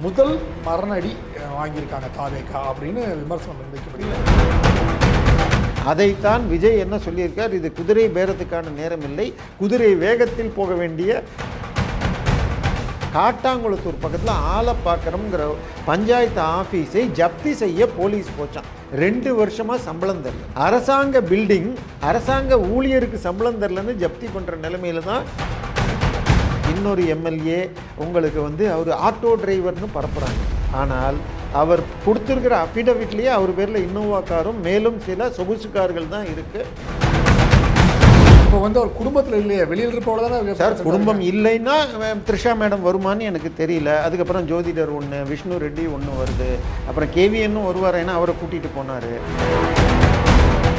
முதல் மரண அடி வாங்கியிருக்காங்க தாவேகா அப்படின்னு விமர்சனம் முன்வைக்கப்படுகிறது. அதைத்தான் விஜய் என்ன சொல்லியிருக்கார், இது குதிரை பேரத்துக்கான நேரம் இல்லை, குதிரை வேகத்தில் போக வேண்டிய காட்டாங்குளத்தூர் பக்கத்தில் ஆலப்பாக்கரம்ங்கிற பஞ்சாயத்து ஆஃபீஸை ஜப்தி செய்ய போலீஸ் போச்சான். 2 வருஷமாக சம்பளம் தரல. அரசாங்க பில்டிங், அரசாங்க ஊழியருக்கு சம்பளம் தரலன்னு ஜப்தி பண்ணுற நிலைமையில தான் இன்னொரு எம்எல்ஏ உங்களுக்கு அவர் ஆட்டோ டிரைவர்னு பரப்புகிறாங்க. ஆனால் அவர் கொடுத்துருக்கிற அஃபிடவிட்லேயே அவர் பேரில் இன்னோவா காரும் மேலும் சில சொகுசு கார்கள் தான் இருக்குது. இப்போ அவர் குடும்பத்தில் இல்லையே, வெளியில் இருப்போட தானே சார். குடும்பம் இல்லைன்னா த்ரிஷா மேடம் வருமானு எனக்கு தெரியல. அதுக்கப்புறம் ஜோதிடர் ஒன்று, விஷ்ணு ரெட்டி ஒன்று வருது, அப்புறம் கேவிஎன்னும் வருவார், ஏன்னா அவரை கூட்டிகிட்டு போனார்.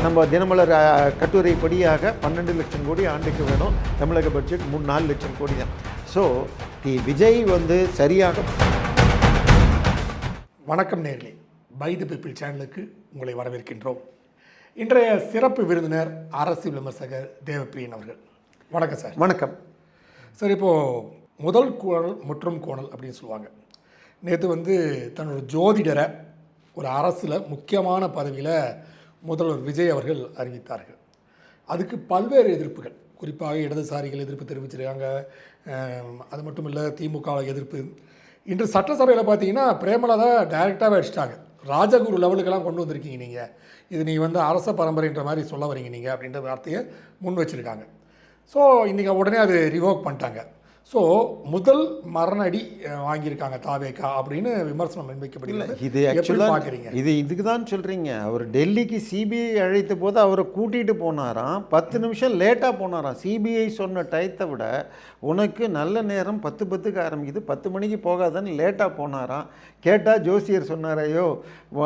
நம்ம தினமலர் கட்டுரைப்படியாக 12 லட்சம் கோடி ஆண்டுக்கு வேணும், தமிழக பட்ஜெட் 4 லட்சம் கோடி தான். ஸோ விஜய் சரியாக. வணக்கம் நேயர்களே, பை தி பீப்பிள் சேனலுக்கு உங்களை வரவேற்கின்றோம். இன்றைய சிறப்பு விருந்தினர் அரசியல் விமர்சகர் தேவப்பிரியன் அவர்கள். வணக்கம் சார். வணக்கம் சார். இப்போது முதல் கோணல் மற்றும் கோணல் அப்படின்னு சொல்லுவாங்க. நேற்று தன்னோட ஜோதிடரை ஒரு அரசில் முக்கியமான பதவியில் முதல்வர் விஜய் அவர்கள் அறிவித்தார்கள். அதுக்கு பல்வேறு எதிர்ப்புகள், குறிப்பாக இடதுசாரிகள் எதிர்ப்பு தெரிவிச்சிருக்காங்க. அது மட்டும் இல்லை, திமுக எதிர்ப்பு. இன்று சட்டசபையில் பார்த்தீங்கன்னா பிரேமலதா டைரெக்டாகவே அடிச்சிட்டாங்க. ராஜகுரு லெவலுக்கெல்லாம் கொண்டு வந்திருக்கீங்க நீங்கள், இது நீங்கள் அரச பரம்பரைன்ற மாதிரி சொல்ல வரீங்க நீங்கள் அப்படின்ற வார்த்தையை முன் வச்சுருக்காங்க. ஸோ இன்றைக்கி உடனே அது ரிவோக் பண்ணிட்டாங்க. ஸோ முதல் மரண அடி வாங்கியிருக்காங்க தாவேகா அப்படின்னு விமர்சனம் முன்வைக்கப்படுகிறது. இது ஆக்சுவலாக பார்க்குறீங்க, இதுக்கு தான் சொல்கிறீங்க. அவர் டெல்லிக்கு சிபிஐ அழைத்த போது அவரை கூட்டிகிட்டு போனாராம், 10 நிமிஷம் லேட்டாக போனாராம். சிபிஐ சொன்ன டயத்தை விட உனக்கு நல்ல நேரம் 10:10க்கு ஆரம்பிக்குது, 10 மணிக்கு போகாதன்னு லேட்டாக போனாராம். கேட்டால் ஜோசியர் சொன்னார், ஐயோ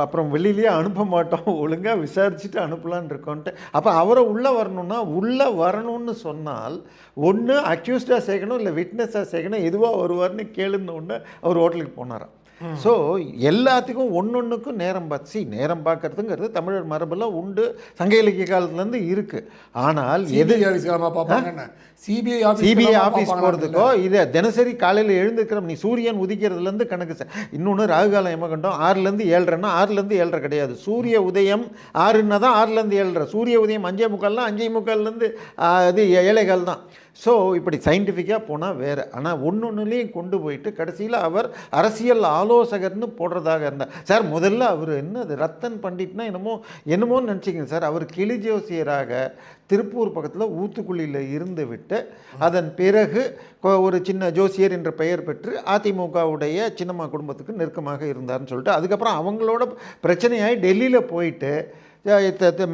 அப்புறம் வெளியிலேயே அனுப்ப மாட்டோம், ஒழுங்காக விசாரிச்சுட்டு அனுப்பலான்னு இருக்கோன்ட்டு. அப்போ அவரை உள்ளே வரணும்னா, உள்ளே வரணும்னு சொன்னால் ஒன்று அக்யூஸ்டாக சேர்க்கணும், இல்லை விட்னஸாக சேர்க்கணும், எதுவாக வருவார்னு கேளுன்னு ஒன்று அவர் ஹோட்டலுக்கு போனாராம். ஸோ எல்லாத்துக்கும் ஒன்றுக்கும் நேரம் நேரம் பார்க்கறதுங்கிறது தமிழர் மரபெல்லாம் உண்டு, சங்க இலக்கிய காலத்துலேருந்து இருக்குது. ஆனால் சிபிஐ ஆஃபீஸ் போகிறதுக்கோ இதை தினசரி காலையில் எழுந்துக்கிறோம், நீ சூரியன் உதிக்கிறதுலேருந்து கணக்கு. இன்னொன்று ராகுகாலம் எமகண்டம் 6லேருந்து 7:30ன்னா 6லேருந்து 7:30 கிடையாது. சூரிய உதயம் 6ன்னா தான் 6லேருந்து 7:30. சூரிய உதயம் 5:45னா 5:45லேருந்து அது 7:15 தான். ஸோ இப்படி சயின்டிஃபிக்காக போனால் வேறு. ஆனால் ஒன்றுலேயும் கொண்டு போயிட்டு கடைசியில் அவர் அரசியல் ஆலோசகர்னு போடுறதாக இருந்தார். சார் முதல்ல அவர் அது ரத்தன் பண்டிட்னா என்னமோன்னு நினச்சிங்க சார். அவர் கிளி ஜோசியராக திருப்பூர் பக்கத்தில் ஊத்துக்குழியில் இருந்து விட்டு அதன் பிறகு ஒரு சின்ன ஜோசியர் என்ற பெயர் பெற்று அதிமுகவுடைய சின்னம்மா குடும்பத்துக்கு நெருக்கமாக இருந்தார்னு சொல்லிட்டு அதுக்கப்புறம் அவங்களோட பிரச்சனையாகி டெல்லியில் போயிட்டு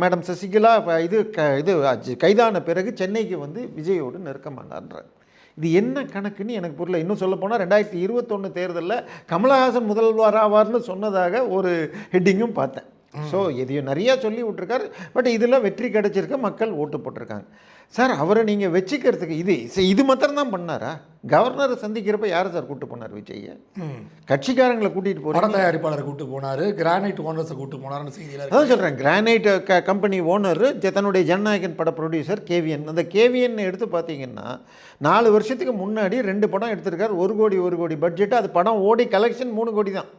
மேடம் சசிகலா இது கைதான பிறகு சென்னைக்கு விஜயோடு நெருக்கமானார்ன்றார். இது என்ன கணக்குன்னு எனக்கு புரியல. இன்னும் சொல்ல போனால் 2021 தேர்தலில் கமலஹாசன் முதல்வர் ஆவார்னு சொன்னதாக ஒரு ஹெட்டிங்கும் பார்த்தேன். ஸோ எதையும் நிறையா சொல்லி விட்ருக்காரு. பட் இதில் வெற்றி கிடைச்சிருக்க, மக்கள் ஓட்டு போட்டிருக்காங்க. சார் அவரை நீங்கள் வச்சுக்கிறதுக்கு இது மாத்திரம்தான் பண்ணாரா? கவர்னரை சந்திக்கிறப்ப யாரை சார் கூப்பிட்டு போனார் விஜய்? கட்சிக்காரங்களை கூட்டிகிட்டு போனார், தயாரிப்பாளரை கூப்பிட்டு போனார், கிரானைட் ஓனர்ஸை கூப்பிட்டு போனார்னு செய்தியில் அதான் சொல்கிறேன். கிரானைட் கம்பெனி ஓனர் தன்னுடைய ஜனநாயகன் பட ப்ரொடியூசர் கேவிஎன். அந்த கேவிஎன் எடுத்து பார்த்தீங்கன்னா 4 வருஷத்துக்கு முன்னாடி 2 படம் எடுத்திருக்காரு. 1 கோடி பட்ஜெட்டு. அது படம் ஓடி கலெக்ஷன் 3 கோடி தான்.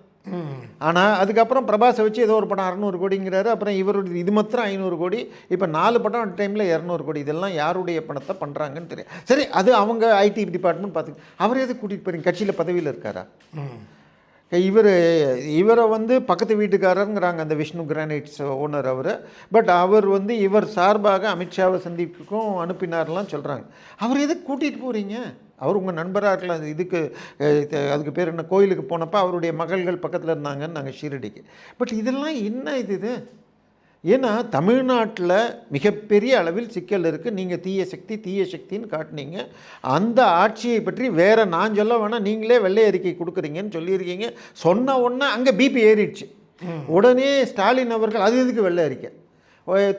ஆனால் அதுக்கப்புறம் பிரபாஸை வச்சு ஏதோ ஒரு படம் 600 கோடிங்கிறாரு. அப்புறம் இவருடைய இது மாத்திரம் 500 கோடி. இப்போ 4 படம் அட் டைமில் 200 கோடி. இதெல்லாம் யாருடைய பணத்தை பண்ணுறாங்கன்னு தெரியும். சரி, அது அவங்க ஐடி டிபார்ட்மெண்ட் பார்த்துங்க. அவர் எதுக்கு கூட்டிகிட்டு போகிறீங்க? கட்சியில் பதவியில் இருக்காரா? இவரை பக்கத்து வீட்டுக்காரருங்கிறாங்க அந்த விஷ்ணு கிரானைட்ஸ் ஓனர் அவர். பட் அவர் இவர் சார்பாக அமித்ஷாவை சந்திப்புக்கும் அனுப்பினார்லாம் சொல்கிறாங்க. அவர் எதுக்கு கூட்டிகிட்டு போகிறீங்க? அவர் உங்கள் நண்பராக இருக்கலாம். அதுக்கு பேர் என்ன, கோயிலுக்கு போனப்போ அவருடைய மகள்கள் பக்கத்தில் இருந்தாங்கன்னு நாங்கள் ஷீரடிக்கு. பட் இதெல்லாம் என்ன இது? ஏன்னா தமிழ்நாட்டில் மிகப்பெரிய அளவில் சிக்கல் இருக்குது. நீங்கள் தீய சக்தின்னு காட்டினீங்க. அந்த ஆட்சியை பற்றி வேறு நான் சொல்ல வேணாம், நீங்களே வெள்ளை அறிக்கை கொடுக்குறீங்கன்னு சொல்லியிருக்கீங்க. சொன்ன உடனே அங்கே பிபி ஏறிடுச்சு. உடனே ஸ்டாலின் அவர்கள் அது எதுக்கு வெள்ளை அறிக்கை,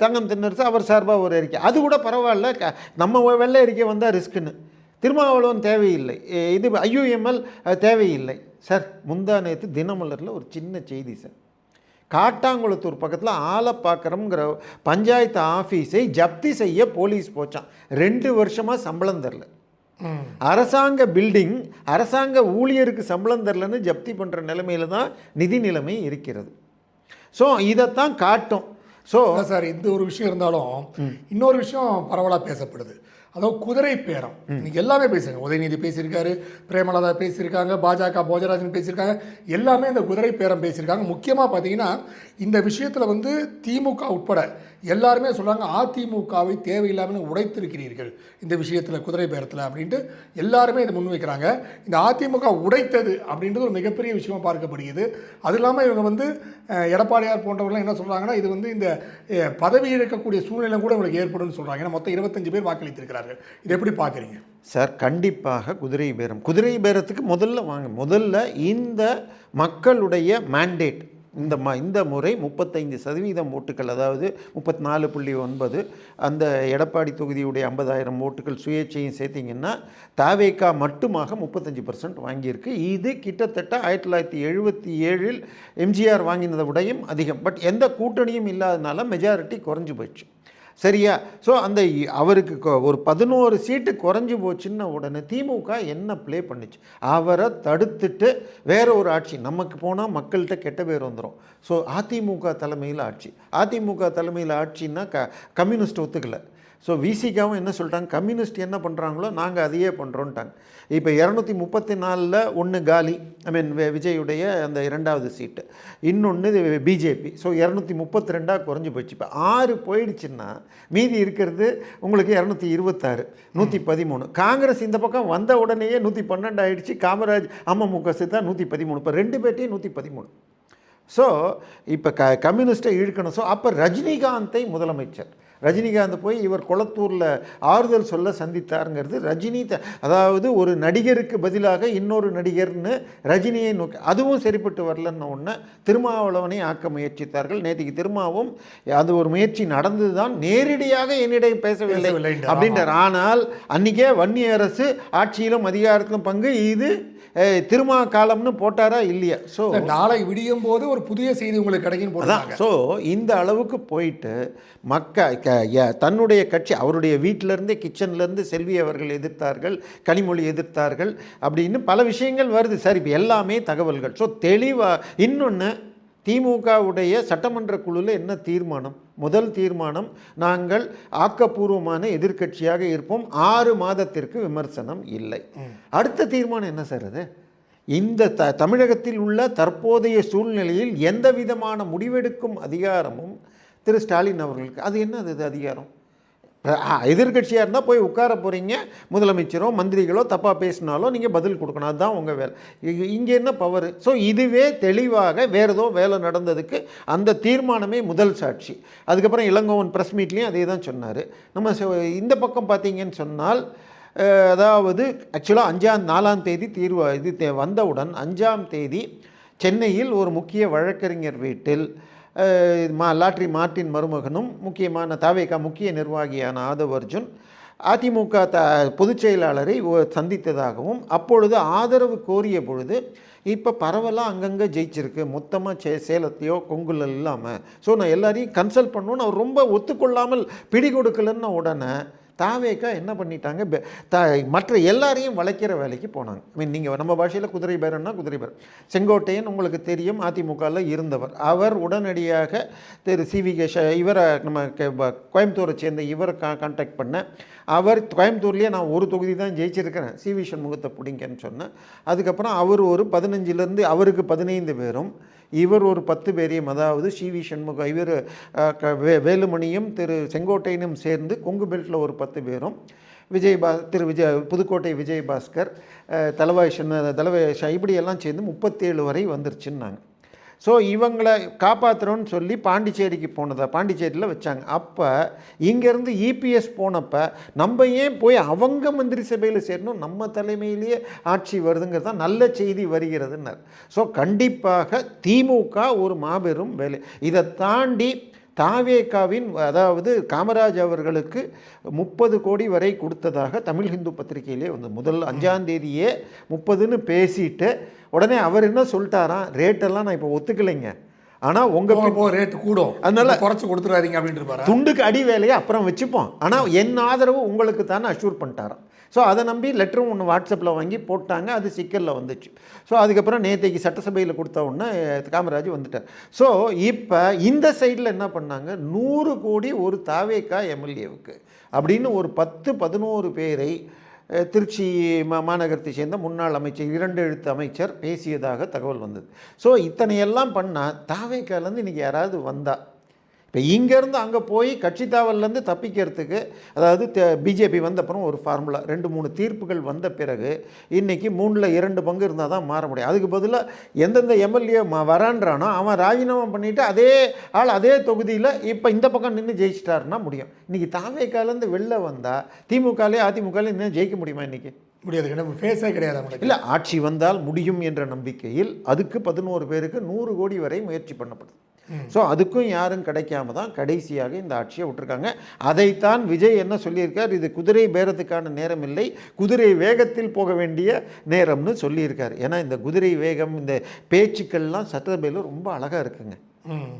தங்கம் தென்னரசு அவர் சார்பாக ஒரு அறிக்கை, அது கூட பரவாயில்ல, நம்ம வெள்ளை அறிக்கை வந்தால் ரிஸ்க்குன்னு. திருமாவளவன் தேவையில்லை, இது IUML தேவையில்லை. சார் முந்தா நேற்று தினமலரில் ஒரு சின்ன செய்தி சார். காட்டாங்குளத்தூர் பக்கத்தில் ஆலப்பாக்கரம்ங்கிற பஞ்சாயத்து ஆஃபீஸை ஜப்தி செய்ய போலீஸ் போச்சான். 2 வருஷமாக சம்பளம் தரல. அரசாங்க பில்டிங் அரசாங்க ஊழியருக்கு சம்பளம் தரலன்னு ஜப்தி பண்ணுற நிலைமையில தான் நிதி நிலைமை இருக்கிறது. ஸோ இதைத்தான் காட்டும். ஸோ சார் இந்த ஒரு விஷயம் இருந்தாலும் இன்னொரு விஷயம் பரவலாக பேசப்படுது. அதாவது குதிரை பேரம் இன்னைக்கு எல்லாமே பேசுகிறாங்க. உதயநிதி பேசியிருக்காரு, பிரேமலதா பேசியிருக்காங்க, பாஜக போஜராஜன் பேசியிருக்காங்க, எல்லாமே இந்த குதிரை பேரம் பேசியிருக்காங்க. முக்கியமாக பார்த்தீங்கன்னா இந்த விஷயத்தில் வந்து திமுக உட்பட எல்லாருமே சொல்கிறாங்க, அதிமுகவை தேவையில்லாமல் உடைத்திருக்கிறீர்கள் இந்த விஷயத்தில் குதிரை பேரத்தில் அப்படின்ட்டு எல்லாருமே இதை முன்வைக்கிறாங்க. இந்த அதிமுக உடைத்தது அப்படின்றது ஒரு மிகப்பெரிய விஷயமா பார்க்கப்படுகிறது. அது இல்லாமல் இவங்க வந்து எடப்பாடியார் போன்றவர்கள் என்ன சொல்கிறாங்கன்னா, இது வந்து இந்த பதவி இழக்கக்கூடிய சூழ்நிலை கூட இவங்களுக்கு ஏற்படும் சொல்கிறாங்க. ஏன்னா மொத்தம் 25 பேர் வாக்களித்திருக்கிறார்கள். இதை எப்படி பார்க்குறீங்க சார்? கண்டிப்பாக குதிரை பேரத்துக்கு முதல்ல இந்த மக்களுடைய மேண்டேட் இந்த முறை 35% ஓட்டுகள், அதாவது 34.9, அந்த எடப்பாடி தொகுதியுடைய 50,000 ஓட்டுகள் சுயேட்சையும் சேர்த்திங்கன்னா தாவேகா மட்டுமாக 35% வாங்கியிருக்கு. இது கிட்டத்தட்ட 1977 எம்ஜிஆர் வாங்கினதை விடையும் அதிகம். பட் எந்த கூட்டணியும் இல்லாதனால மெஜாரிட்டி குறைஞ்சி போயிடுச்சு. சரியா? ஸோ அந்த அவருக்கு ஒரு 11 சீட்டு குறைஞ்சி போச்சுன்ன உடனே திமுக என்ன ப்ளே பண்ணிச்சு? அவரை தடுத்துட்டு வேற ஒரு ஆட்சி நமக்கு போனால் மக்கள்கிட்ட கெட்ட பேர் வந்துடும். ஸோ அதிமுக தலைமையில் ஆட்சின்னா கம்யூனிஸ்ட் ஒத்துக்கலை. ஸோ விசிகாவும் என்ன சொல்லிட்டாங்க, கம்யூனிஸ்ட் என்ன பண்ணுறாங்களோ நாங்கள் அதையே பண்ணுறோன்ட்டாங்க. இப்போ 234ல் ஒன்று காலி, விஜயுடைய அந்த 2வது சீட்டு, இன்னொன்று பிஜேபி. ஸோ 232 குறைஞ்சி போயிடுச்சு. இப்போ 6 போயிடுச்சுன்னா மீதி இருக்கிறது உங்களுக்கு 226, 113. காங்கிரஸ் இந்த பக்கம் வந்த உடனேயே 112 ஆயிடுச்சு. காமராஜ் அமமுக சேர்த்தா 113. இப்போ 2 பேட்டையும் 113. ஸோ இப்போ கம்யூனிஸ்ட்டை இழுக்கணும். ஸோ அப்போ ரஜினிகாந்தை முதலமைச்சர் ரஜினிகாந்த் போய் இவர் கொளத்தூரில் ஆறுதல் சொல்ல சந்தித்தாருங்கிறது அதாவது ஒரு நடிகருக்கு பதிலாக இன்னொரு நடிகர்னு ரஜினியை நோக்கி, அதுவும் சரிப்பட்டு வரலன்னு ஒன்று திருமாவளவனை ஆக்க முயற்சித்தார்கள். நேற்றுக்கு திருமாவும் அது ஒரு முயற்சி நடந்தது தான், நேரடியாக என்னிடம் பேசவில்லை அப்படின்றார். ஆனால் அன்றைக்கே வன்னி அரசு ஆட்சியிலும் அதிகாரத்திலும் பங்கு, இது திருமா காலம்னு போட்டாரா இல்லையா? ஸோ நாளை விடியும் போது ஒரு புதிய செய்தி உங்களுக்கு கிடைக்கும் போது. ஸோ இந்த அளவுக்கு போயிட்டு தன்னுடைய கட்சி, அவருடைய வீட்டிலேருந்தே கிச்சன்லேருந்து செல்வி அவர்கள் எதிர்த்தார்கள், கனிமொழி எதிர்த்தார்கள் அப்படின்னு பல விஷயங்கள் வருது. சரி, இப்போ எல்லாமே தகவல்கள். ஸோ தெளிவாக இன்னொன்று, திமுகவுடைய சட்டமன்ற குழுவில் என்ன தீர்மானம்? முதல் தீர்மானம், நாங்கள் ஆக்கப்பூர்வமான எதிர்க்கட்சியாக இருப்போம், 6 மாதத்திற்கு விமர்சனம் இல்லை. அடுத்த தீர்மானம் என்ன சார்? அது இந்த தமிழகத்தில் உள்ள தற்போதைய சூழ்நிலையில் எந்த விதமான முடிவெடுக்கும் அதிகாரமும் திரு ஸ்டாலின் அவர்களுக்கு. அது என்ன அது அதிகாரம்? எதிர்கட்சியாக இருந்தால் போய் உட்கார போகிறீங்க, முதலமைச்சரோ மந்திரிகளோ தப்பாக பேசினாலோ நீங்கள் பதில் கொடுக்கணும், அதுதான் உங்கள் வேலை. இங்கே என்ன பவர்? ஸோ இதுவே தெளிவாக வேறு ஏதோ வேலை நடந்ததுக்கு அந்த தீர்மானமே முதல் சாட்சி. அதுக்கப்புறம் இளங்கோவன் ப்ரெஸ் மீட்லேயும் அதே தான் சொன்னார். நம்ம இந்த பக்கம் பார்த்தீங்கன்னு சொன்னால், அதாவது ஆக்சுவலாக 4ஆம் தேதி இது வந்தவுடன் 5ஆம் தேதி சென்னையில் ஒரு முக்கிய வழக்கறிஞர் வீட்டில் லாட்ரி மார்ட்டின் மருமகனும் முக்கியமான தாவேகா முக்கிய நிர்வாகியான ஆதவ் அர்ஜுன் அதிமுக பொதுச் செயலாளரை சந்தித்ததாகவும், அப்பொழுது ஆதரவு கோரிய பொழுது இப்போ பரவலாக அங்கங்கே ஜெயிச்சிருக்கு, மொத்தமாக சேலத்தையோ கொங்குல இல்லாமல், ஸோ நான் எல்லாரையும் கன்சல்ட் பண்ணணுன்னு அவர் ரொம்ப ஒத்துக்கொள்ளாமல் பிடி கொடுக்கலன்னு உடனே தாவேக்கா என்ன பண்ணிட்டாங்க, மற்ற எல்லாரையும் வளைக்கிற வேலைக்கு போனாங்க. நீங்கள் நம்ம பாஷையில் குதிரை பேரன்னா குதிரை பேர். செங்கோட்டையன் உங்களுக்கு தெரியும், அதிமுகவில் இருந்தவர். அவர் உடனடியாக திரு சிவி இவரை நம்ம கோயம்புத்தூரை சேர்ந்த இவரை கான்டாக்ட் பண்ண, அவர் கோயம்புத்தூர்லேயே நான் ஒரு தொகுதி தான் ஜெயிச்சிருக்கிறேன், சிவி சண்முகத்தை பிடிங்கன்னு சொன்னேன். அதுக்கப்புறம் அவர் ஒரு 15லேருந்து அவருக்கு 15 பேரும், இவர் ஒரு 10 பேரையும், அதாவது சிவி சண்முகம், இவர் வேலுமணியும் திரு செங்கோட்டையனும் சேர்ந்து கொங்கு பெல்ட்டில் ஒரு 10 பேரும், புதுக்கோட்டை விஜயபாஸ்கர், தலவாய் இப்படியெல்லாம் சேர்ந்து 37 வரை வந்துருச்சுன்னாங்க. ஸோ இவங்களை காப்பாற்றுறோன்னு சொல்லி பாண்டிச்சேரிக்கு பாண்டிச்சேரியில் வச்சாங்க. அப்போ இங்கேருந்து இபிஎஸ் போனப்போ நம்ம ஏன் போய் அவங்க மந்திரி சபையில் சேரணும், நம்ம தலைமையிலேயே ஆட்சி வருதுங்கிறது தான் நல்ல செய்தி வருகிறதுன்னார். ஸோ கண்டிப்பாக திமுக ஒரு மாபெரும் வேலை. இதை தாண்டி தாவேகாவின், அதாவது காமராஜ் அவர்களுக்கு 30 கோடி வரை கொடுத்ததாக தமிழ் ஹிந்து பத்திரிகையிலே வந்து முதல் 5ஆம் தேதியே 30ன்னு பேசிட்டு உடனே அவர் என்ன சொல்லிட்டாராம், ரேட்டெல்லாம் நான் இப்போ ஒத்துக்கலைங்க, ஆனால் உங்கள் ரேட்டு கூடும், அதனால குறைச்சி கொடுத்துறாதீங்க அப்படின்ட்டு, துண்டுக்கு அடி வேலையை அப்புறம் வச்சுப்போம், ஆனால் என் ஆதரவு உங்களுக்கு தானே அஷ்யூர் பண்ணிட்டாராம். ஸோ அதை நம்பி லெட்டரும் ஒன்று வாட்ஸ்அப்பில் வாங்கி போட்டாங்க, அது சிக்கலில் வந்துச்சு. ஸோ அதுக்கப்புறம் நேற்றைக்கு சட்டசபையில் கொடுத்த உடனே காமராஜ் வந்துட்டார். ஸோ இப்போ இந்த சைடில் என்ன பண்ணாங்க, 100 கோடி ஒரு தாவேகா எம்எல்ஏவுக்கு அப்படின்னு ஒரு 10-11 பேரை திருச்சி மாநகரத்தை சேர்ந்த முன்னாள் அமைச்சர் 2 எழுத்து அமைச்சர் பேசியதாக தகவல் வந்தது. ஸோ இத்தனையெல்லாம் பண்ணால் தாவேக்காலேருந்து இன்றைக்கி யாராவது வந்தால், இப்போ இங்கேருந்து அங்கே போய் கட்சி தாவல்லேருந்து தப்பிக்கிறதுக்கு, அதாவது பிஜேபி வந்த அப்புறம் ஒரு ஃபார்முலா 2-3 தீர்ப்புகள் வந்த பிறகு இன்றைக்கி 3/2 பங்கு இருந்தால் தான் மாற முடியும். அதுக்கு பதிலாக எந்தெந்த எம்எல்ஏ வரான்றானோ அவன் ராஜினாமா பண்ணிவிட்டு அதே ஆள் அதே தொகுதியில் இப்போ இந்த பக்கம் நின்று ஜெயிச்சிட்டாருன்னா முடியும். இன்றைக்கி தாவேக்காலேருந்து வெளில வந்தால் திமுகலே அதிமுகலே இன்னும் ஜெயிக்க முடியுமா? இன்றைக்கி முடியாது, ஃபேஸே கிடையாது. இல்லை, ஆட்சி வந்தால் முடியும் என்ற நம்பிக்கையில் அதுக்கு 11 பேருக்கு 100 கோடி வரை முயற்சி பண்ணப்படுது. ஸோ அதுக்கும் யாரும் கிடைக்காம தான் கடைசியாக இந்த ஆட்சியை விட்டுருக்காங்க. அதைத்தான் விஜய் என்ன சொல்லியிருக்கார், இது குதிரை பேரத்துக்கான நேரம் இல்லை, குதிரை வேகத்தில் போக வேண்டிய நேரம்னு சொல்லியிருக்கார். ஏன்னா இந்த குதிரை வேகம், இந்த பேச்சுக்கள்லாம் சட்டசபையில் ரொம்ப அழகாக இருக்குங்க.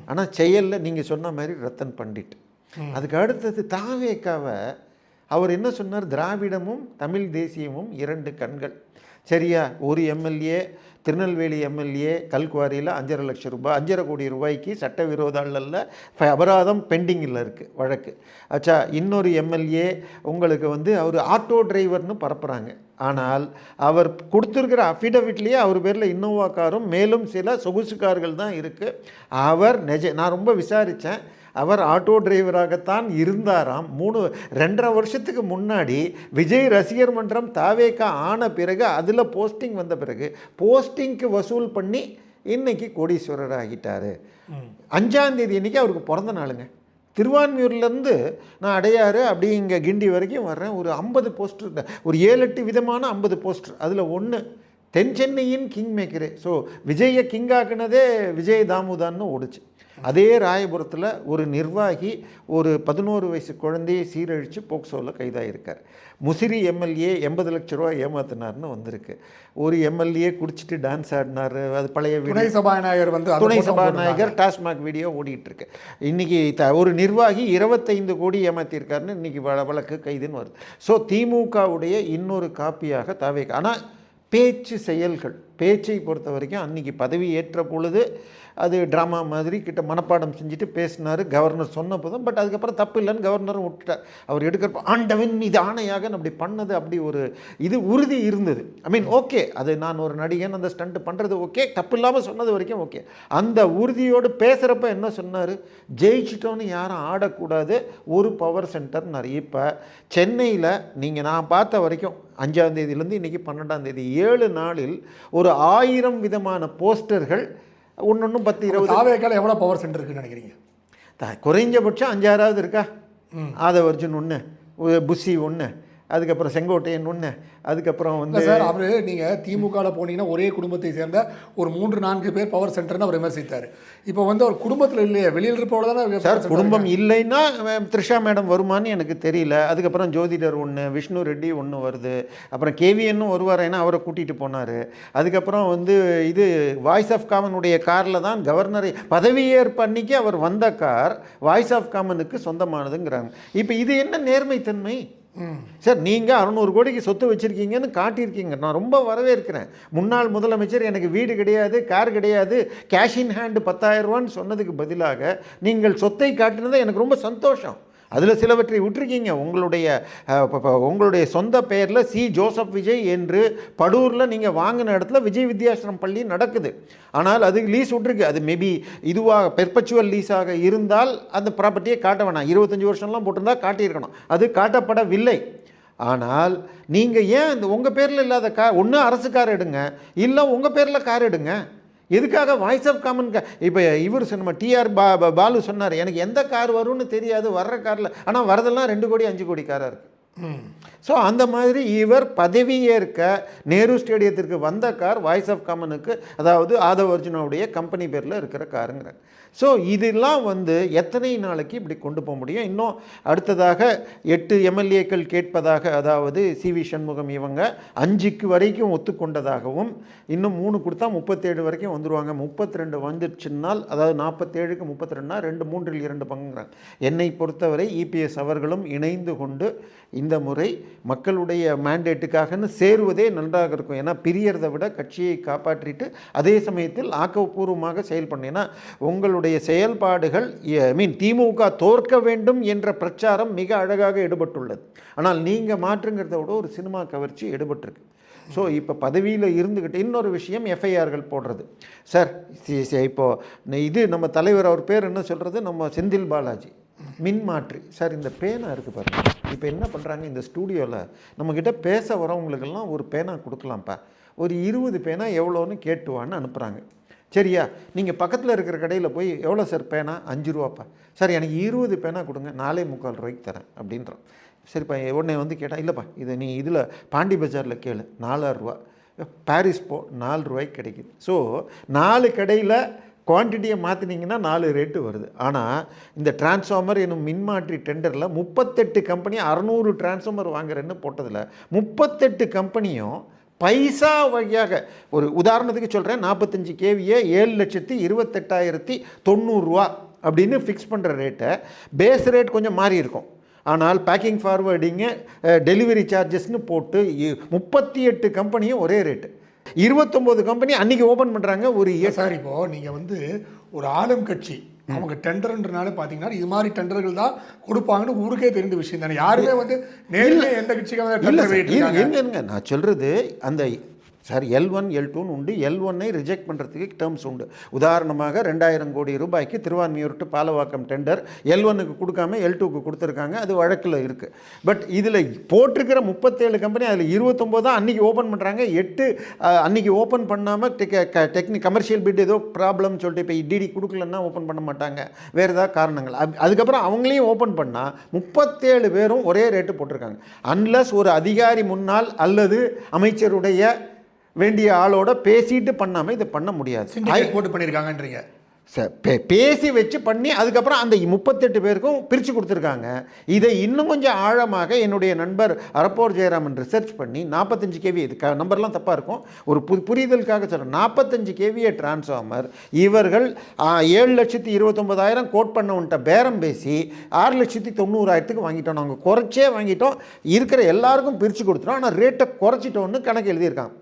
ஆனால் செயலில் நீங்கள் சொன்ன மாதிரி ரத்தன் பண்டிட். அதுக்கு அடுத்தது தாவேக்காவை அவர் என்ன சொன்னார், திராவிடமும் தமிழ் தேசியமும் 2 கண்கள். சரியா? ஒரு எம்எல்ஏ திருநெல்வேலி எம்எல்ஏ கல்குவாரியில் 5.5 லட்சம் ரூபாய் 5.5 கோடி ரூபாய்க்கு சட்டவிரோத அல்ல அபராதம் பெண்டிங்கில் இருக்குது வழக்கு. ஆச்சா, இன்னொரு எம்எல்ஏ உங்களுக்கு அவர் ஆட்டோ டிரைவர்னு பரப்புகிறாங்க. ஆனால் அவர் கொடுத்துருக்கிற அஃபிடவிட்லேயே அவர் பேரில் இன்னோவா காரும் மேலும் சில சொகுசு கார்கள் தான் இருக்குது. அவர் நான் ரொம்ப விசாரித்தேன், அவர் ஆட்டோ டிரைவராகத்தான் இருந்தாராம். 2.5 வருஷத்துக்கு முன்னாடி விஜய் ரசிகர் மன்றம் தாவேக்கா ஆன பிறகு அதில் போஸ்டிங் வந்த பிறகு போஸ்டிங்க்கு வசூல் பண்ணி இன்னைக்கு கோடீஸ்வரர் ஆகிட்டார். 5ஆம் தேதி அன்றைக்கி அவருக்கு பிறந்த நாளுங்க. திருவான்மியூர்லேருந்து நான் அடையாறு அப்படி இங்கே கிண்டி வரைக்கும் வர்றேன். ஒரு 50 போஸ்டர், ஒரு 7-8 விதமான 50 போஸ்டர். அதில் ஒன்று தென் சென்னையின் கிங் மேக்கரு. ஸோ விஜயை கிங் ஆக்குனதே விஜய் தாமுதான்னு ஓடிச்சு. அதே ராயபுரத்தில் ஒரு நிர்வாகி ஒரு 11 வயசு குழந்தையை சீரழித்து போக்சோவில் கைதாகிருக்கார். முசிறி எம்எல்ஏ 80 லட்ச ரூபா ஏமாத்தினார்னு வந்திருக்கு. ஒரு எம்எல்ஏ குடிச்சிட்டு டான்ஸ் ஆடினார். அது பழைய துணை சபாநாயகர் டாஸ்மாக் வீடியோ ஓடிட்டு இருக்கு. இன்றைக்கி ஒரு நிர்வாகி 25 கோடி ஏமாத்தியிருக்காருன்னு இன்றைக்கி வழக்கு கைதுன்னு வருது. ஸோ திமுகவுடைய இன்னொரு காப்பியாக தாவேகா. ஆனால் பேச்சு செயல்கள், பேச்சை பொறுத்த வரைக்கும் அன்றைக்கி பதவி ஏற்ற பொழுது அது ட்ராமா மாதிரி கிட்ட மனப்பாடம் செஞ்சுட்டு பேசினார். கவர்னர் சொன்னப்போ தான், பட் அதுக்கப்புறம் தப்பு இல்லைன்னு கவர்னரும் விட்டுட்டார். அவர் எடுக்கிறப்ப ஆண்டவன் மீது ஆணையாக அப்படி பண்ணது, அப்படி ஒரு இது உறுதி இருந்தது. ஐ மீன் ஓகே, அது நான் ஒரு நடிகன் அந்த ஸ்டண்ட் பண்ணுறது ஓகே, தப்பு இல்லாமல் சொன்னது வரைக்கும் ஓகே. அந்த உறுதியோடு பேசுகிறப்ப என்ன சொன்னார், ஜெயிச்சிட்டோன்னு யாரும் ஆடக்கூடாது, ஒரு பவர் சென்டர்னார். இப்போ சென்னையில் நீங்கள் நான் பார்த்த வரைக்கும் 5ஆம் தேதியிலேருந்து இன்றைக்கி 12ஆம் தேதி 7 நாளில் ஒரு 1000 விதமான போஸ்டர்கள், ஒன்று 10-20. தாவேக்கால எவ்வளோ பவர் சென்டர் இருக்குன்னு நினைக்கிறீங்க? குறைஞ்சபட்சம் 5-6 இருக்கா. ஆதவர்ஜுன் ஒன்று, புஷி ஒன்று, அதுக்கப்புறம் செங்கோட்டையன் ஒன்று, அதுக்கப்புறம் சார் அவர் நீங்கள் திமுகவில் போனீங்கன்னா ஒரே குடும்பத்தை சேர்ந்த ஒரு 3-4 பேர் பவர் சென்டர்னு அவர் விமர்சித்தார். இப்போ அவர் குடும்பத்தில் இல்லையே, வெளியில் இருப்பவங்க தானே சார். குடும்பம் இல்லைன்னா த்ரிஷா மேடம் வருமானு எனக்கு தெரியல. அதுக்கப்புறம் ஜோதிடர் ஒன்று, விஷ்ணு ரெட்டி ஒன்று வருது, அப்புறம் கேவிஎன்னும் வருவார், ஏன்னா அவரை கூட்டிகிட்டு போனார். அதுக்கப்புறம் இது வாய்ஸ் ஆஃப் காமனுடைய காரில் தான் கவர்னரை பதவியேற்பு அன்னைக்கு அவர் வந்த கார் வாய்ஸ் ஆஃப் காமனுக்கு சொந்தமானதுங்கிறாங்க. இப்போ இது என்ன நேர்மைத்தன்மை சார்? நீங்கள் 600 கோடிக்கு சொத்து வச்சுருக்கீங்கன்னு காட்டியிருக்கீங்க, நான் ரொம்ப வரவேற்கிறேன். முன்னாள் முதலமைச்சர் எனக்கு வீடு கிடையாது, கார் கிடையாது, கேஷ் இன் ஹேண்டு 10,000 ரூபான்னு சொன்னதுக்கு பதிலாக நீங்கள் சொத்தை காட்டினது எனக்கு ரொம்ப சந்தோஷம். அதில் சிலவற்றை விட்டுருக்கீங்க. உங்களுடைய சொந்த பெயரில் சி ஜோசப் விஜய் என்று படூரில் நீங்கள் வாங்கின இடத்துல விஜய் வித்யாசிரம் பள்ளி நடக்குது. ஆனால் அதுக்கு லீஸ் விட்டுருக்கு. அது மேபி இதுவாக பெர்பச்சுவல் லீஸாக இருந்தால் அந்த ப்ராப்பர்ட்டியை காட்ட வேணாம். 25 வருஷம்லாம் போட்டிருந்தா காட்டியிருக்கணும். அது காட்டப்படவில்லை. ஆனால் நீங்கள் ஏன் உங்கள் பேரில் இல்லாத கார், ஒன்று அரசு கார் எடுங்க, இல்லை உங்கள் பேரில் கார் எடுங்க. எதுக்காக வாய்ஸ் ஆஃப் காமன் இப்போ இவர் சொன்ன டிஆர் பாலு சொன்னார், எனக்கு எந்த கார் வரும்னு தெரியாது, வர்ற காரில் ஆனால் வரதெல்லாம் 2 கோடி 5 கோடி காராக இருக்குது. ஸோ அந்த மாதிரி இவர் பதவியேற்க நேரு ஸ்டேடியத்திற்கு வந்த கார் வாய்ஸ் ஆஃப் காமனுக்கு, அதாவது ஆதவ் அர்ஜுனாவுடைய கம்பெனி பேரில் இருக்கிற காருங்கிறார். ஸோ இதெல்லாம் எத்தனை நாளைக்கு இப்படி கொண்டு போக முடியும்? இன்னும் அடுத்ததாக 8 எம்எல்ஏக்கள் கேட்பதாக, அதாவது சிவி சண்முகம் இவங்க 5க்கு வரைக்கும் ஒத்துக்கொண்டதாகவும், இன்னும் 3 கொடுத்தா 37 வரைக்கும் வந்துடுவாங்க. 32 வந்துடுச்சுன்னால், அதாவது 47க்கு 32னா 2/3 பங்குங்கிறாங்க. என்னை பொறுத்தவரை இபிஎஸ் அவர்களும் இணைந்து கொண்டு இந்த முறை மக்களுடைய மேண்டேட்டுக்காகன்னு சேருவதே நன்றாக இருக்கும். ஏன்னா பிரியறதை விட கட்சியை காப்பாற்றிட்டு அதே சமயத்தில் ஆக்கப்பூர்வமாக செயல்படணும். ஏன்னா உங்களுடைய செயல்பாடுகள் திமுக தோற்க வேண்டும் என்ற பிரச்சாரம் மிக அழகாக எடுபட்டுள்ளது. ஆனால் நீங்கள் மாற்றுங்கிறத விட ஒரு சினிமா கவர்ச்சி எடுபட்டிருக்கு. ஸோ இப்போ பதவியில் இருந்துக்கிட்டு இன்னொரு விஷயம் எஃப்ஐஆர்கள் போடுறது. சார் இப்போது இது நம்ம தலைவர் அவர் பேர் என்ன சொல்கிறது, நம்ம செந்தில் பாலாஜி மின்மாற்றி. சார் இந்த பேனா இருக்குது பாருங்கள். இப்போ என்ன பண்ணுறாங்க, இந்த ஸ்டூடியோவில் நம்மக்கிட்ட பேச வரவங்களுக்கெல்லாம் ஒரு பேனா கொடுக்கலாம்ப்பா, ஒரு 20 பேனா எவ்வளோன்னு கேட்டுவான்னு அனுப்புகிறாங்க. சரியா, நீங்கள் பக்கத்தில் இருக்கிற கடையில் போய் எவ்வளோ சார் பேனா, 5 ரூபாப்பா. சார் எனக்கு 20 பேனா கொடுங்க, 4.25 ரூபாய்க்கு தரேன் அப்படின்றோம். சரிப்பா, உடனே வந்து கேட்டால் இல்லைப்பா இதை நீ இதில் பாண்டி பஜாரில் கேளு 4 ரூபா, பாரிஸ் போ 4 ரூபாய்க்கு கிடைக்குது. ஸோ 4 கடையில் குவான்டிட்டியை மாற்றினீங்கன்னா 4 ரேட்டு வருது. ஆனால் இந்த டிரான்ஸ்ஃபார்மர் என்னும் மின்மாற்றி டெண்டரில் 38 கம்பெனி 600 டிரான்ஸ்ஃபார்மர் வாங்குறேன்னு போட்டதில் 38 கம்பெனியும் பைசா வழியாக, ஒரு உதாரணத்துக்கு சொல்கிறேன், 45 கேவியை 7,28,990 ரூபா அப்படின்னு ஃபிக்ஸ் பண்ணுற ரேட்டை பேஸ் ரேட் கொஞ்சம் மாறி இருக்கும். ஆனால் பேக்கிங் ஃபார்வர்டிங்கு டெலிவரி சார்ஜஸ்ன்னு போட்டு 38 கம்பெனியும் ஒரே ரேட்டு. 29 கம்பெனி அன்றைக்கி ஓப்பன் பண்ணுறாங்க. ஒரு சார் இப்போது நீங்கள் வந்து ஒரு ஆளும் கட்சி அவங்க டெண்டர்ன்றனால பார்த்தீங்கன்னா இது மாதிரி டெண்டர்கள் தான் கொடுப்பாங்கன்னு ஊருக்கே தெரிந்த விஷயம் தானே. யாருமே வந்து நேரில் எந்த கட்சிக்காக நான் சொல்கிறது அந்த சார் L1 L2ன்னு உண்டு. L1ஐ ரிஜெக்ட் பண்ணுறதுக்கு டேர்ம்ஸ் உண்டு. உதாரணமாக 2000 கோடி ரூபாய்க்கு திருவான்மியூர் டு பாலவாக்கம் டெண்டர் L1க்கு கொடுக்காம L2க்கு கொடுத்துருக்காங்க. அது வழக்கில் இருக்குது. பட் இதில் போட்டிருக்கிற 37 கம்பெனி அதில் 29 தான் அன்றைக்கி ஓப்பன் பண்ணுறாங்க. 8 அன்றைக்கி ஓப்பன் பண்ணாமல் கமர்ஷியல் பிட் ஏதோ ப்ராப்ளம்னு சொல்லிட்டு இப்போ டிடி கொடுக்கலன்னா ஓப்பன் பண்ண மாட்டாங்க, வேறு ஏதாவது காரணங்கள். அதுக்கப்புறம் அவங்களையும் ஓப்பன் பண்ணால் 37 பேரும் ஒரே ரேட்டு போட்டிருக்காங்க. அன்லஸ் ஒரு அதிகாரி முன்னால் அல்லது அமைச்சருடைய வேண்டிய ஆளோட பேசிட்டு பண்ணாமல் இதை பண்ண முடியாது. போட்டு பண்ணியிருக்காங்கன்றீங்க. பேசி வச்சு பண்ணி அதுக்கப்புறம் அந்த 38 பேருக்கும் பிரித்து கொடுத்துருக்காங்க. இதை இன்னும் கொஞ்சம் ஆழமாக என்னுடைய நண்பர் அரப்போர் ஜெயராமன் ரிசர்ச் பண்ணி 45 கேவி, இது நம்பர்லாம் தப்பாக இருக்கும், ஒரு புரிதலுக்காக சொல்கிறேன், 45 கேவியை டிரான்ஸ்ஃபார்மர் இவர்கள் 7,29,000 கோட் பண்ணவன்ட்ட பேரம் பேசி 6,90,000 வாங்கிட்டோம். நாங்கள் குறைச்சே வாங்கிட்டோம், இருக்கிற எல்லாருக்கும் பிரித்து கொடுத்துட்டோம், ஆனால் ரேட்டை குறைச்சிட்டோன்னு கணக்கு எழுதியிருக்காங்க.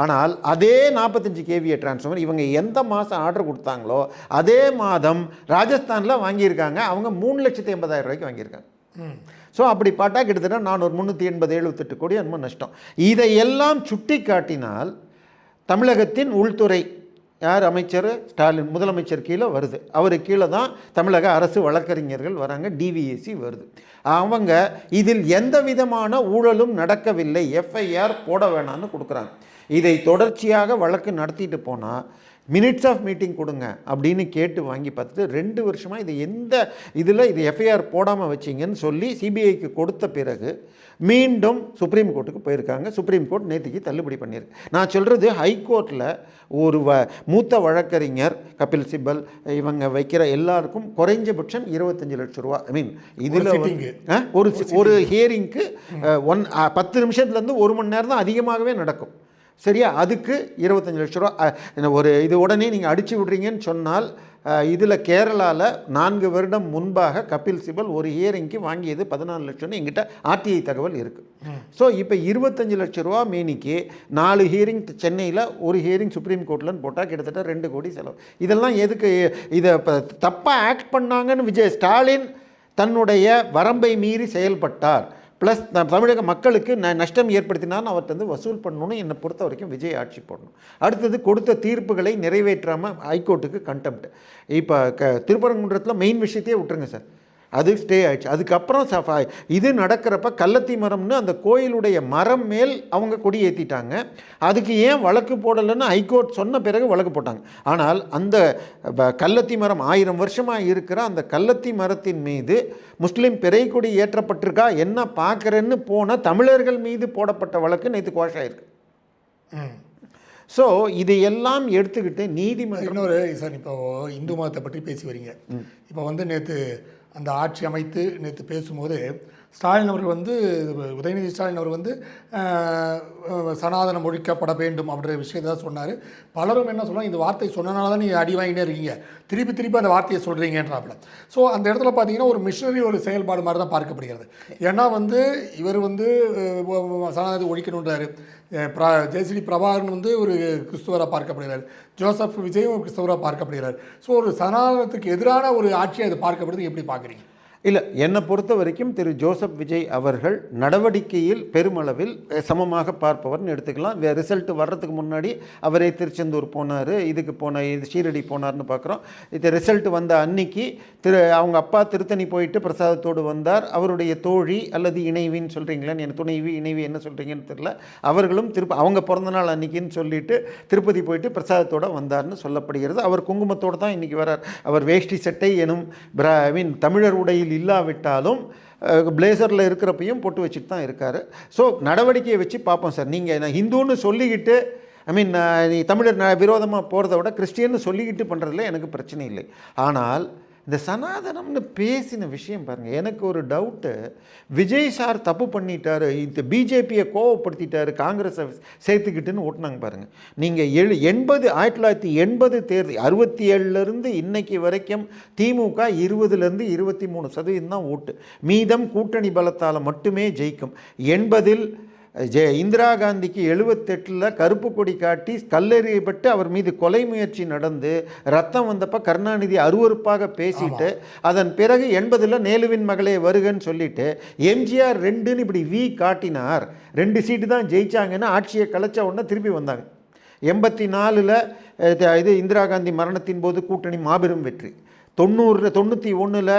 ஆனால் அதே 45 கேவிஏ டிரான்ஸ்ஃபார்மர் இவங்க எந்த மாதம் ஆர்டர் கொடுத்தாங்களோ அதே மாதம் ராஜஸ்தானில் வாங்கியிருக்காங்க. அவங்க 3,80,000 ரூபாய்க்கு வாங்கியிருக்காங்க. ஸோ அப்படி பார்த்தா கிட்டத்தட்ட 380-78 கோடி என்னமோ நஷ்டம். இதையெல்லாம் சுட்டி காட்டினால் தமிழகத்தின் உள்துறை யார் அமைச்சர், ஸ்டாலின் முதலமைச்சர் கீழே வருது. அவர் கீழே தான் தமிழக அரசு வழக்கறிஞர்கள் வராங்க, டிவிஎஸ்சி வருது. அவங்க இதில் எந்த விதமான ஊழலும் நடக்கவில்லை, எஃப்ஐஆர் போட வேணான்னு கொடுக்குறாங்க. இதை தொடர்ச்சியாக வழக்கு நடத்திட்டு போனால் மினிட்ஸ் ஆஃப் மீட்டிங் கொடுங்க அப்படின்னு கேட்டு வாங்கி பார்த்துட்டு 2 வருஷமாக இது எந்த இதில் இது எஃப்ஐஆர் போடாமல் வச்சிங்கன்னு சொல்லி சிபிஐக்கு கொடுத்த பிறகு மீண்டும் சுப்ரீம் கோர்ட்டுக்கு போயிருக்காங்க. சுப்ரீம் கோர்ட் நேற்றுக்கு தள்ளுபடி பண்ணியிருக்கு. நான் சொல்கிறது ஹைகோர்ட்டில் ஒரு மூத்த வழக்கறிஞர் கபில் சிபல் இவங்க வைக்கிற எல்லாருக்கும் குறைஞ்சபட்சம் 25 லட்சம் ரூபா. இதில் ஒரு ஹியரிங்க்கு 10 நிமிஷத்துலேருந்து 1 மணி நேரம் தான் அதிகமாகவே நடக்கும். சரியா, அதுக்கு 25 லட்ச ரூபா. ஒரு இது உடனே நீங்கள் அடித்து விட்றீங்கன்னு சொன்னால் இதில் கேரளாவில் 4 வருடம் முன்பாக கபில் சிபல் ஒரு ஹியரிங்க்கு வாங்கியது 14 லட்சம்னு எங்கிட்ட ஆர்டிஐ தகவல் இருக்குது. ஸோ இப்போ 25 லட்ச ரூபா மேனிக்கு 4 ஹியரிங் சென்னையில், ஒரு ஹியரிங் சுப்ரீம் கோர்ட்லன்னு போட்டால் கிட்டத்தட்ட 2 கோடி செலவு. இதெல்லாம் எதுக்கு இதை தப்பாக ஆக்ட் பண்ணாங்கன்னு ஸ்டாலின் தன்னுடைய வரம்பை மீறி செயல்பட்டார். ப்ளஸ் தமிழக மக்களுக்கு நஷ்டம் ஏற்படுத்தினாலும் அவர்கிட்ட வசூல் பண்ணணும்னு என்னை பொறுத்த வரைக்கும் விஜய் ஆட்சி போடணும். அடுத்தது கொடுத்த தீர்ப்புகளை நிறைவேற்றாமல் ஹைகோர்ட்டுக்கு கண்டெம்ட். இப்போ திருப்பரங்குன்றத்தில் மெயின் விஷயத்தையே விட்டுருங்க சார், அது ஸ்டே ஆயிடுச்சு. அதுக்கப்புறம் இது நடக்கிறப்ப கள்ளத்தி மரம்னு அந்த கோயிலுடைய மரம் மேல் அவங்க கொடி ஏற்றிட்டாங்க. அதுக்கு ஏன் வழக்கு போடலைன்னு ஹைகோர்ட் சொன்ன பிறகு வழக்கு போட்டாங்க. ஆனால் அந்த கள்ளத்தி மரம் 1000 வருஷமாக இருக்கிற அந்த கள்ளத்தி மரத்தின் மீது முஸ்லீம் பிறை கொடி ஏற்றப்பட்டிருக்கா என்ன பார்க்குறேன்னு போன தமிழர்கள் மீது போடப்பட்ட வழக்கு நேற்று குவாஷ் ஆயிருக்கு. ஸோ இதையெல்லாம் எடுத்துக்கிட்டு நீதிமன்றம். இன்னொரு சார், இப்போ இந்து மதத்தை பற்றி பேசி வரீங்க. இப்போ வந்து நேற்று அந்த ஆட்சி அமைத்து நேற்று பேசும்போது ஸ்டாலின் அவர்கள் வந்து உதயநிதி ஸ்டாலின் அவர் வந்து சனாதனம் ஒழிக்கப்பட வேண்டும் அப்படின்ற விஷயத்தை தான் சொன்னார். பலரும் என்ன சொல்கிறாங்க, இந்த வார்த்தை சொன்னனால தான் நீங்கள் அடி வாங்கிட்டே இருக்கீங்க, திருப்பி திருப்பி அந்த வார்த்தையை சொல்கிறீங்கன்றாப்புல. ஸோ அந்த இடத்துல பார்த்தீங்கன்னா ஒரு மிஷனரி ஒரு செயல்பாடு மாதிரி தான் பார்க்கப்படுகிறது. ஏன்னா வந்து இவர் வந்து சனாதனத்தை ஒழிக்கணுன்றாரு, ஜெயஸ்ரீ பிரபாகரன் வந்து ஒரு கிறிஸ்துவராக பார்க்கப்படுகிறார், ஜோசப் விஜயும் ஒரு கிறிஸ்துவராக பார்க்கப்படுகிறார். ஸோ ஒரு சனாதனத்துக்கு எதிரான ஒரு ஆட்சியை அது பார்க்கப்படுது, எப்படி பார்க்குறீங்க? இல்லை, என்னை பொறுத்த வரைக்கும் திரு ஜோசப் விஜய் அவர்கள் நடவடிக்கையில் பெருமளவில் சமமாக பார்ப்பவர்னு எடுத்துக்கலாம். ரிசல்ட் வர்றதுக்கு முன்னாடி அவரே திருச்செந்தூர் போனார், இது ஷீரடி போனார்னு பார்க்குறோம். இது ரிசல்ட் வந்த அன்னைக்கு அவங்க அப்பா திருத்தணி போயிட்டு பிரசாதத்தோடு வந்தார். அவருடைய தோழி அல்லது இணைவின்னு சொல்கிறீங்களான்னு, எனக்கு துணைவி இணைவி என்ன சொல்கிறீங்கன்னு தெரியல, அவர்களும் அவங்க பிறந்தநாள் அன்னைக்குன்னு சொல்லிட்டு திருப்பதி போயிட்டு பிரசாதத்தோடு வந்தார்னு சொல்லப்படுகிறது. அவர் குங்குமத்தோடு தான் இன்றைக்கி வரார். அவர் வேஷ்டி சட்டை எனும் தமிழர் உடையில் இல்லாவிட்டாலும் பிளேசரில் இருக்கிறப்பையும் பொட்டு வச்சுட்டு தான் இருக்கார். ஸோ நடவடிக்கையை வச்சு பார்ப்போம் சார். நீங்கள் நான் ஹிந்துன்னு சொல்லிக்கிட்டு நீ தமிழர் விரோதமாக போகிறத விட கிறிஸ்டியன்னு சொல்லிக்கிட்டு பண்ணுறதுல எனக்கு பிரச்சனை இல்லை. ஆனால் இந்த சனாதனம்னு பேசின விஷயம் பாருங்கள், எனக்கு ஒரு டவுட்டு. விஜய் சார் தப்பு பண்ணிட்டாரு, இந்த பிஜேபியை கோவப்படுத்திட்டாரு, காங்கிரஸை சேர்த்துக்கிட்டுன்னு ஓட்டினாங்க பாருங்கள். நீங்கள் 1980 தேர்தல் 67லேருந்து இன்னைக்கு வரைக்கும் திமுக 20லேருந்து 23% தான் ஓட்டு, மீதம் கூட்டணி பலத்தால் மட்டுமே ஜெயிக்கும். 80ல் இந்திரா காந்திக்கு 78ல் கருப்பு கொடி காட்டி கல்லெறியப்பட்டு அவர் மீது கொலை முயற்சி நடந்து ரத்தம் வந்தப்போ கருணாநிதி அருவருப்பாக பேசிட்டு அதன் பிறகு 80ல் நேலுவின் மகளே வருகன்னு சொல்லிட்டு எம்ஜிஆர் 2ன்னு இப்படி காட்டினார். 2 சீட்டு தான் ஜெயிச்சாங்கன்னு ஆட்சியை கலைச்ச உடனே திருப்பி வந்தாங்க. 84ல் இது இந்திரா காந்தி மரணத்தின் போது கூட்டணி மாபெரும் வெற்றி. 91ல்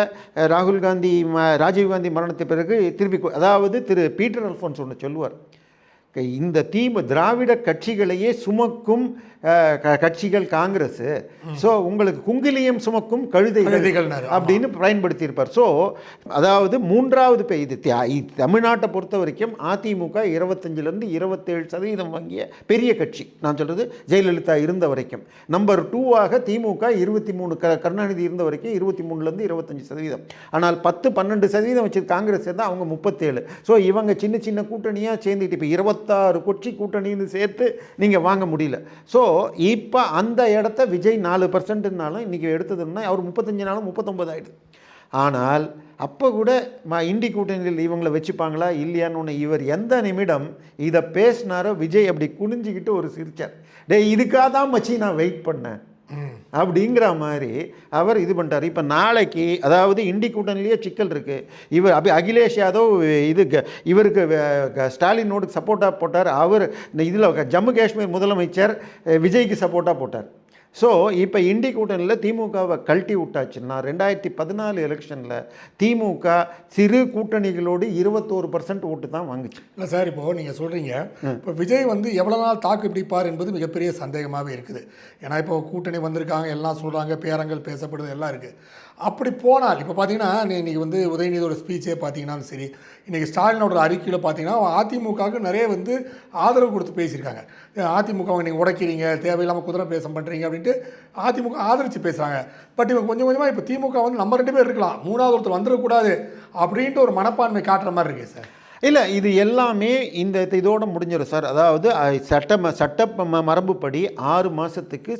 ராஜீவ்காந்தி மரணத்தை பிறகு திருப்பி, அதாவது திரு பீட்டர் அல்ஃபோன்ஸ் ஒன்று சொல்லுவார், இந்த திராவிட கட்சிகளையே சுமக்கும் கட்சிகள் காங்கிரஸ், ஸோ உங்களுக்கு குங்கிலியம் சுமக்கும் கழுதைகள் அப்படின்னு பயன்படுத்தியிருப்பார். ஸோ அதாவது மூன்றாவது இது தமிழ்நாட்டை பொறுத்த வரைக்கும் அதிமுக 25லேருந்து 27% வாங்கிய பெரிய கட்சி. நான் சொல்கிறது ஜெயலலிதா இருந்த வரைக்கும். நம்பர் 2ஆக திமுக 23, கருணாநிதி இருந்த வரைக்கும் 23லேருந்து 25%. ஆனால் 10-12% வச்சு காங்கிரஸ் சேர்ந்தால் அவங்க 37. ஸோ இவங்க சின்ன சின்ன கூட்டணியாக சேர்ந்துட்டு இப்போ 26 கட்சி கூட்டணின்னு சேர்த்து நீங்கள் வாங்க முடியல. ஸோ இப்போ அந்த இடத்த விஜய் 4%னாலும் இன்றைக்கி எடுத்ததுன்னா அவர் 35 39 ஆகிடுது. ஆனால் அப்போ கூட இண்டி கூட்டணியில் இவங்களை வச்சுப்பாங்களா இல்லையான்னு ஒன்று. இவர் எந்த நிமிடம் இதை பேசினாரோ விஜய் அப்படி குனிஞ்சிக்கிட்டு ஒரு சிரிச்சார், இதுக்காக தான் மச்சி நான் வெயிட் பண்ணேன் அப்படிங்கிற மாதிரி அவர் இது பண்ணிட்டார். இப்போ நாளைக்கு அதாவது இண்டி கூட்டணிலேயே சிக்கல் இருக்குது. இவர் அகிலேஷ் யாதவ் இவருக்கு ஸ்டாலினோடு சப்போர்ட்டாக போட்டார். அவர் இதில் ஜம்மு காஷ்மீர் முதலமைச்சர் விஜய்க்கு சப்போர்ட்டாக போட்டார். ஸோ இப்போ இண்டி கூட்டணியில் திமுகவை கழட்டி விட்டாச்சுன்னா 2014 எலெக்ஷனில் திமுக சிறு கூட்டணிகளோடு 21% ஓட்டு தான் வாங்குச்சு. இல்லை சார், இப்போது நீங்கள் சொல்கிறீங்க இப்போ விஜய் வந்து எவ்வளோ நாள் தாக்கு பிடிப்பார் என்பது மிகப்பெரிய சந்தேகமாகவே இருக்குது. ஏன்னா இப்போ கூட்டணி வந்திருக்காங்க, எல்லாம் சொல்கிறாங்க, பேரங்கள் பேசப்படுது, எல்லாம் இருக்குது. அப்படி போனால் இப்போ பார்த்தீங்கன்னா இன்றைக்கி வந்து உதயநிதியோட ஸ்பீச்சே பார்த்தீங்கன்னாலும் சரி, இன்றைக்கி ஸ்டாலினோட அறிக்கையில் பார்த்தீங்கன்னா அதிமுகவுக்கு நிறைய வந்து ஆதரவு கொடுத்து பேசியிருக்காங்க. அதிமுகவை நீங்கள் உடைக்கிறீங்க, தேவையில்லாமல் குதிரை பேசம் பண்ணுறீங்க அப்படின்ட்டு அதிமுக ஆதரித்து பேசுகிறாங்க. பட் இவங்க கொஞ்சம் கொஞ்சமாக இப்போ திமுக வந்து நம்ம 2 பேர் இருக்கலாம், 3வது ஒருத்தர் வந்துடக்கூடாது அப்படின்ட்டு ஒரு மனப்பான்மை காட்டுற மாதிரி இருக்கே சார். இல்லை, இது எல்லாமே இந்த இதோடு முடிஞ்சிடும் சார். அதாவது சட்ட மரபுப்படி 6 மாதத்துக்கு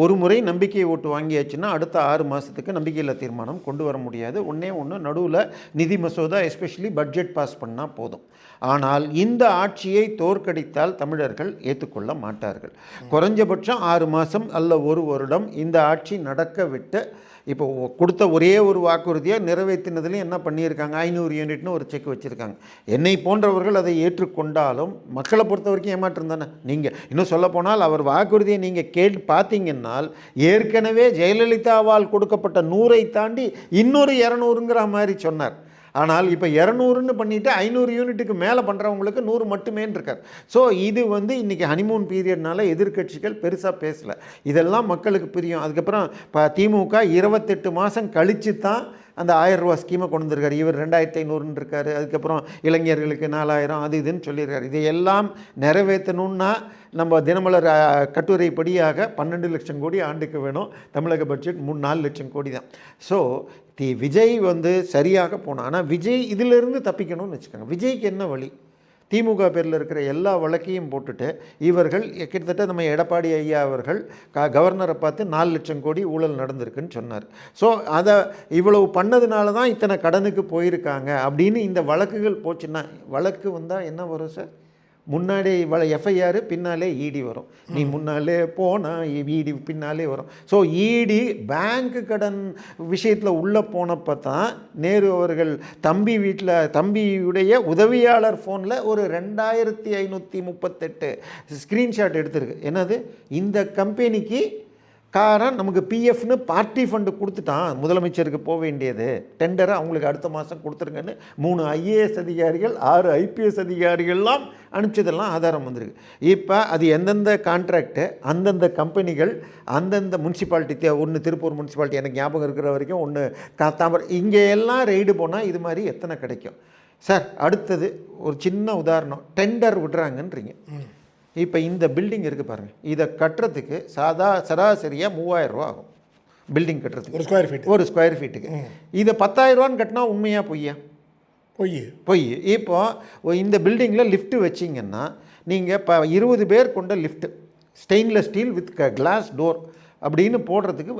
ஒரு முறை நம்பிக்கை ஓட்டு வாங்கியாச்சுன்னா அடுத்த 6 மாதத்துக்கு நம்பிக்கையில்லா தீர்மானம் கொண்டு வர முடியாது. ஒன்று நடுவில் நிதி மசோதா எஸ்பெஷலி பட்ஜெட் பாஸ் பண்ணால் போதும். ஆனால் இந்த ஆட்சியை தோற்கடித்தால் தமிழர்கள் ஏற்றுக்கொள்ள மாட்டார்கள். குறைஞ்சபட்சம் 6 மாதம் அல்ல 1 வருடம் இந்த ஆட்சி நடக்க விட்டு இப்போ கொடுத்த ஒரே ஒரு வாக்குறுதியாக நிறைவேற்றினதுலேயும் என்ன பண்ணியிருக்காங்க, 500 யூனிட்னு ஒரு செக் வச்சுருக்காங்க. என்னை போன்றவர்கள் அதை ஏற்றுக்கொண்டாலும் மக்களை பொறுத்த வரைக்கும் ஏமாற்றம் தானே. நீங்கள் இன்னும் சொல்லப்போனால் அவர் வாக்குறுதியை நீங்கள் பார்த்தீங்கன்னால் ஏற்கனவே ஜெயலலிதாவால் கொடுக்கப்பட்ட 100ஐ தாண்டி இன்னொரு 200ங்கிற மாதிரி சொன்னார். ஆனால் இப்போ 200ன்னு பண்ணிவிட்டு 500 யூனிட்டுக்கு மேலே பண்ணுறவங்களுக்கு 100 மட்டுமேன்னு இருக்கார். ஸோ இது வந்து இன்றைக்கி ஹனிமூன் பீரியட்னால எதிர்கட்சிகள் பெருசாக பேசலை. இதெல்லாம் மக்களுக்கு புரியும். அதுக்கப்புறம் இப்போ திமுக 28 மாதம் கழித்து தான் அந்த 1000 ரூபா ஸ்கீமை கொண்டு வந்திருக்காரு. இவர் 2500 இருக்காரு. அதுக்கப்புறம் இளைஞர்களுக்கு 4000 அது இதுன்னு சொல்லியிருக்காரு. இதையெல்லாம் நிறைவேற்றணுன்னா நம்ம தினமலர் கட்டுரைப்படியாக 12 லட்சம் கோடி ஆண்டுக்கு வேணும். தமிழக பட்ஜெட் 4 லட்சம் கோடி தான். ஸோ விஜய் வந்து சரியாக போனான். ஆனால் விஜய் இதிலிருந்து தப்பிக்கணும்னு வச்சுக்கோங்க. விஜய்க்கு என்ன வழி? திமுக பேரில் இருக்கிற எல்லா வழக்கையும் போட்டுட்டு இவர்கள் கிட்டத்தட்ட நம்ம எடப்பாடி ஐயா அவர்கள் கவர்னரை பார்த்து 4 லட்சம் கோடி ஊழல் நடந்திருக்குன்னு சொன்னார். ஸோ அதை இவ்வளவு பண்ணதுனால தான் இத்தனை கடனுக்கு போயிருக்காங்க அப்படின்னு இந்த வழக்குகள் போச்சுன்னா, வழக்கு வந்தால் என்ன வரும் சார்? முன்னாடி எஃப்ஐஆர் பின்னாலே இடி வரும். நீ முன்னாலே போனால் இடி பின்னாலே வரும். ஸோ இடி பேங்க்கு கடன் விஷயத்தில் உள்ளே போனப்போ தான் நேரு அவர்கள் தம்பியுடைய உதவியாளர் ஃபோனில் ஒரு 2538 ஸ்க்ரீன்ஷாட் எடுத்திருக்கு. என்னது, இந்த கம்பெனிக்கு காரன் நமக்கு பிஎஃப்னு பார்ட்டி ஃபண்டு கொடுத்துட்டான், முதலமைச்சருக்கு போக வேண்டியது டெண்டரை அவங்களுக்கு அடுத்த மாதம் கொடுத்துருங்கன்னு 3 ஐஏஎஸ் அதிகாரிகள் 6 ஐபிஎஸ் அதிகாரிகள்லாம் அனுப்பிச்சதெல்லாம் ஆதாரம் வந்திருக்கு. இப்போ அது எந்தெந்த கான்ட்ராக்டு அந்தந்த கம்பெனிகள் அந்தந்த முனிசிபாலிட்டி, ஒன்று திருப்பூர் முனிசிபாலிட்டி எனக்கு ஞாபகம் இருக்கிற வரைக்கும், ஒன்று தாம்பரம், இங்கே எல்லாம் ரெய்டு போனால் இது மாதிரி எத்தனை கிடைக்கும் சார்? அடுத்தது ஒரு சின்ன உதாரணம், டெண்டர் விடுறாங்கன்றீங்க. இப்போ இந்த பில்டிங் இருக்குது பாருங்கள், இதை கட்டுறதுக்கு சராசரியாக 3000 ரூபா ஆகும். பில்டிங் கட்டுறதுக்கு ஒரு ஸ்கொயர் ஃபீட்டுக்கு. இதை 10,000 ரூபான்னு கட்டினா உண்மையாக பொய்யா? பொய். இப்போ இந்த பில்டிங்கில் லிஃப்ட்டு வச்சிங்கன்னா நீங்கள் இப்போ 20 பேர் கொண்ட lift, stainless steel with class door அப்படின்னு போடுறதுக்கு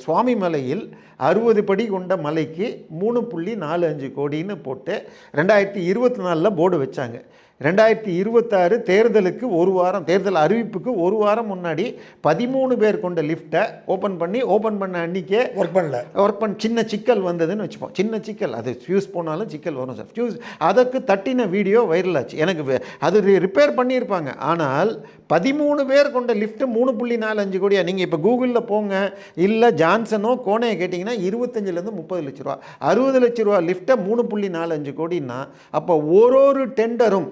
சுவாமி மலையில் 60 படி கொண்ட மலைக்கு 3.45 கோடின்னு போட்டு 2024 போர்டு வச்சாங்க. 2026 தேர்தலுக்கு ஒரு வாரம், தேர்தல் அறிவிப்புக்கு ஒரு வாரம் முன்னாடி 13 பேர் கொண்ட லிஃப்ட்டை ஓப்பன் பண்ண அன்றைக்கே ஒர்க் பண்ண சின்ன சிக்கல் வந்ததுன்னு வச்சுப்போம். சின்ன சிக்கல், அது ஃபியூஸ் போனாலும் சிக்கல் வரும் சார். ஃபியூஸ் அதுக்கு தட்டின வீடியோ வைரல் ஆச்சு. எனக்கு அது ரிப்பேர் பண்ணியிருப்பாங்க. ஆனால் 13 பேர் கொண்ட லிஃப்ட்டு 3.45 கோடியா? நீங்கள் இப்போ கூகுளில் போங்க, இல்லை ஜான்சனோ கோனையை கேட்டிங்கன்னா 25 to 30 லட்ச ரூபா. 60 லட்ச ரூபா லிஃப்ட்டை 3.45 கோடின்னா அப்போ ஒரு டெண்டரும்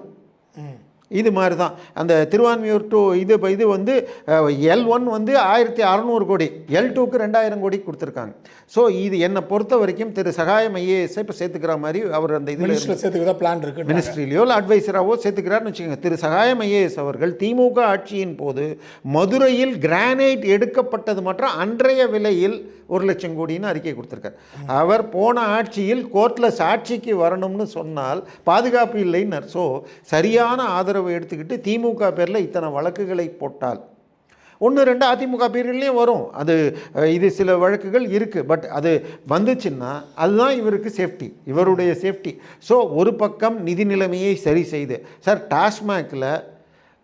இது மாதிரி தான். அந்த திருவான்மியூர் டு இது வந்து L1 வந்து 1600 கோடி, L2க்கு 2000 கோடி கொடுத்துருக்காங்க. ஸோ இது என்னை பொறுத்த வரைக்கும் திரு சகாயம் ஐஏஎஸ்ஸை இப்போ சேர்த்துக்கிற மாதிரி அவர் அந்த இதில் சேர்த்துக்கிறதா பிளான் இருக்குது. மினிஸ்ட்ரியிலையோ இல்லை அட்வைசராகவோ சேர்த்துக்கிறாருன்னு வச்சுக்கோங்க. திரு சகாயம் ஐஏஎஸ் அவர்கள் திமுக ஆட்சியின் போது மதுரையில் கிரானைட் எடுக்கப்பட்டது மற்றும் அன்றைய விலையில் 1 லட்சம் கோடின்னு அறிக்கை கொடுத்துருக்கார். அவர் போன ஆட்சியில் கோர்ட்டில் சாட்சிக்கு வரணும்னு சொன்னால் பாதுகாப்பு இல்லைன்னு. ஸோ சரியான ஆதரவை எடுத்துக்கிட்டு திமுக பேரில் இத்தனை வழக்குகளை போட்டால் 1-2 அதிமுக பேர்கள்லேயும் வரும். அது இது சில வழக்குகள் இருக்குது. பட் அது வந்துச்சுன்னா அதுதான் இவருக்கு சேஃப்டி, இவருடைய சேஃப்டி. ஸோ ஒரு பக்கம் நிதி நிலைமையை சரி செய்து சார், டாஸ்மாகில்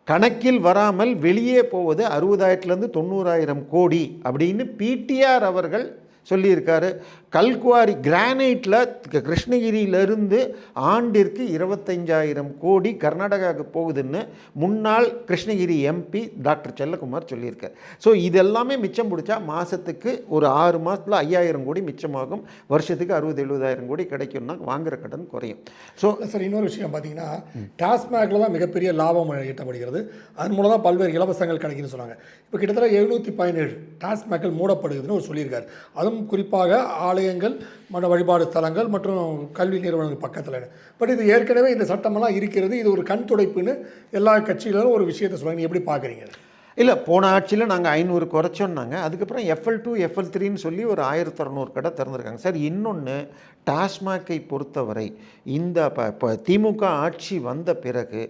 கணக்கில் வராமல் வெளியே போவது 60,000 to 90,000 கோடி அப்படின்னு பிடிஆர் அவர்கள் சொல்லியிருக்காரு. கல்குவாரி கிரானைட்டில் கிருஷ்ணகிரியிலிருந்து ஆண்டிற்கு 25,000 கோடி கர்நாடகாவுக்கு போகுதுன்னு முன்னாள் கிருஷ்ணகிரி எம்பி டாக்டர் செல்லகுமார் சொல்லியிருக்கார். ஸோ இதெல்லாமே மிச்சம் பிடிச்சா மாதத்துக்கு ஒரு 6 மாதத்தில் 5,000 கோடி மிச்சமாகும். வருஷத்துக்கு 60,000-70,000 கோடி கிடைக்கும்னா வாங்குகிற கடன் குறையும். ஸோ சார், இன்னொரு விஷயம் பார்த்தீங்கன்னா, டாஸ்மாகில் தான் மிகப்பெரிய லாபம் ஈட்டப்படுகிறது. அதன் மூலம் தான் பல்வேறு இலவசங்கள் கிடைக்குன்னு சொன்னாங்க. இப்போ கிட்டத்தட்ட 717 டாஸ்மாகில் மூடப்படுகிறதுன்னு ஒரு சொல்லியிருக்காரு. அதுவும் குறிப்பாக ஆலயங்கள், மத வழிபாடு ஸ்தலங்கள் மற்றும் கல்வி நிறுவனங்கள் பக்கத்தில். பட் இது ஏற்கனவே இந்த சட்டமெல்லாம் இருக்கிறது. இது ஒரு கண் துடைப்புன்னு எல்லா கட்சியிலும் ஒரு விஷயத்தை சொல்லுவாங்க. நீங்கள் எப்படி பார்க்குறீங்க? இல்லை, போன ஆட்சியில் நாங்கள் 500 குறைச்சோன்னாங்க. அதுக்கப்புறம் FL2 FL3ன்னு சொல்லி ஒரு 1600 கடை திறந்துருக்காங்க சார். இன்னொன்று, டாஸ்மாகை பொறுத்தவரை இந்த இப்போ திமுக ஆட்சி வந்த பிறகு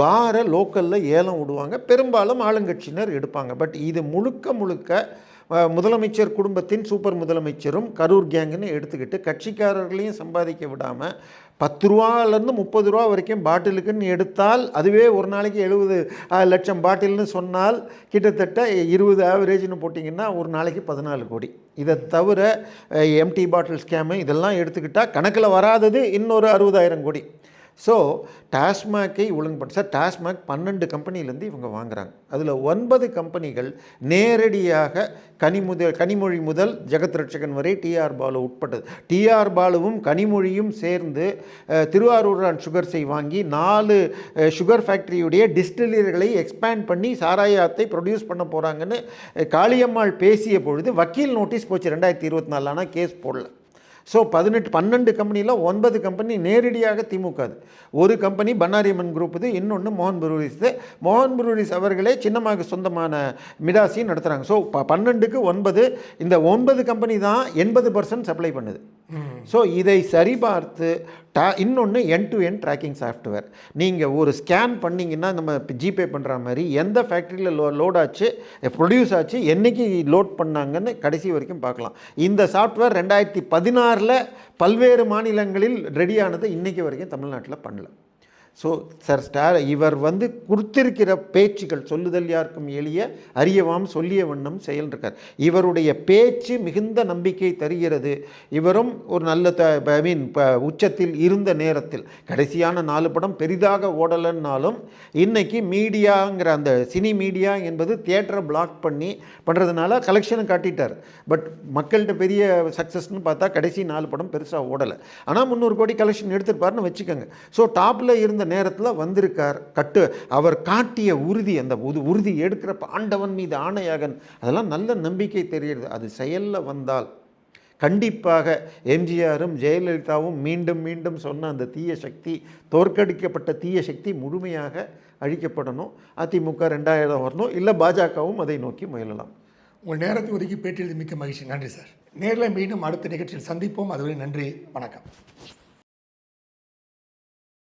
பாரை லோக்கலில் ஏலம் விடுவாங்க, பெரும்பாலும் ஆளுங்கட்சியினர் எடுப்பாங்க. பட் இது முழுக்க முதலமைச்சர் குடும்பத்தின் சூப்பர் முதலமைச்சரும் கரூர் கேங்குன்னு எடுத்துக்கிட்டு கட்சிக்காரர்களையும் சம்பாதிக்க விடாமல் 10 ரூபாலேருந்து 30 ரூபா வரைக்கும் பாட்டிலுக்குன்னு எடுத்தால் அதுவே ஒரு நாளைக்கு 70 லட்சம் பாட்டில்னு சொன்னால் கிட்டத்தட்ட 20 ஆவரேஜ்னு போட்டிங்கன்னா ஒரு நாளைக்கு 14 கோடி. இதை தவிர எம்டி பாட்டில் ஸ்கேமு இதெல்லாம் எடுத்துக்கிட்டால் கணக்கில் வராதது இன்னொரு 60,000 கோடி. ஸோ டாஸ்மாகை ஒழுங்கு பண்ண சார், டாஸ்மாக் 12 கம்பெனிலேருந்து இவங்க வாங்குகிறாங்க. அதில் 9 கம்பெனிகள் நேரடியாக கனிமொழி முதல் ஜெகத் ரட்சகன் வரை டிஆர் பாலு உட்பட்டது. டிஆர் பாலுவும் கனிமொழியும் சேர்ந்து திருவாரூர் அண்ட் சுகர்ஸை வாங்கி 4 சுகர் ஃபேக்ட்ரியுடைய டிஸ்டிலரிகளை எக்ஸ்பேண்ட் பண்ணி சாராயத்தை ப்ரொடியூஸ் பண்ண போகிறாங்கன்னு காளியம்மாள் பேசிய பொழுது வக்கீல் நோட்டீஸ் போச்சு 2024. ஆனால் கேஸ் போடல. ஸோ 12 கம்பெனியில் 9 கம்பெனி நேரடியாக திமுக. ஒரு கம்பெனி பண்ணாரியம்மன் குரூப், இது இன்னொன்று மோகன் ப்ரூவரிஸ். மோகன் ப்ரூவரிஸ் அவர்களே சின்னமாக சொந்தமான மிடாசி நடத்துகிறாங்க. ஸோ 12க்கு 9, இந்த 9 கம்பெனி தான் 80% சப்ளை பண்ணுது. ஸோ இதை சரிபார்த்து இன்னொன்று end to end tracking software. நீங்கள் ஒரு ஸ்கேன் பண்ணிங்கன்னா நம்ம ஜிபே பண்ணுற மாதிரி எந்த ஃபேக்ட்ரியில் லோட் ஆச்சு, ப்ரொடியூஸ் ஆச்சு, என்றைக்கு லோட் பண்ணாங்கன்னு கடைசி வரைக்கும் பார்க்கலாம். இந்த சாஃப்ட்வேர் 2016 பல்வேறு மாநிலங்களில் ரெடியானது, இன்றைக்கி வரைக்கும் தமிழ்நாட்டில் பண்ணல. ஸோ சார் இவர் கொடுத்திருக்கிற பேச்சுகள், சொல்லுதல் யாருக்கும் எளிய அறியவாம் சொல்லிய வண்ணம் செயல் இருக்கார். இவருடைய பேச்சு மிகுந்த நம்பிக்கை தருகிறது. இவரும் ஒரு நல்ல உச்சத்தில் இருந்த நேரத்தில் கடைசியான 4 படம் பெரிதாக ஓடலைன்னாலும் இன்னைக்கு மீடியாங்கிற அந்த சினி மீடியா என்பது தியேட்டரை பிளாக் பண்ணுறதுனால கலெக்ஷனை காட்டிட்டார். பட் மக்கள்கிட்ட பெரிய சக்ஸஸ்ன்னு பார்த்தா கடைசி 4 படம் பெருசாக ஓடலை. ஆனால் 300 கோடி கலெக்ஷன் எடுத்துருப்பாருன்னு வச்சுக்கோங்க. ஸோ டாப்பில் இருந்த நேரத்தில் வந்திருக்கார். அவர் காட்டிய உறுதி, அந்த உறுதி எடுக்கிறப்ப ஆண்டவன் மீது ஆணையாகன், அதெல்லாம் நல்ல நம்பிக்கை தெரிகிறது. அது செயலில் வந்தால் கண்டிப்பாக எம்ஜிஆரும் ஜெயலலிதாவும் மீண்டும் மீண்டும் சொன்ன அந்த தீய சக்தி, தோற்கடிக்கப்பட்ட தீய சக்தி முழுமையாக அழிக்கப்படணும். அதிமுக 2000 வரணும், இல்லை பாஜகவும் அதை நோக்கி முயலலாம். உங்கள் நேரத்தை ஒதுக்கி பேட்டியது மிக்க மகிழ்ச்சி. நன்றி சார். நேரில் மீண்டும் அடுத்த நிகழ்ச்சியில் சந்திப்போம். அதுவரை நன்றி, வணக்கம்.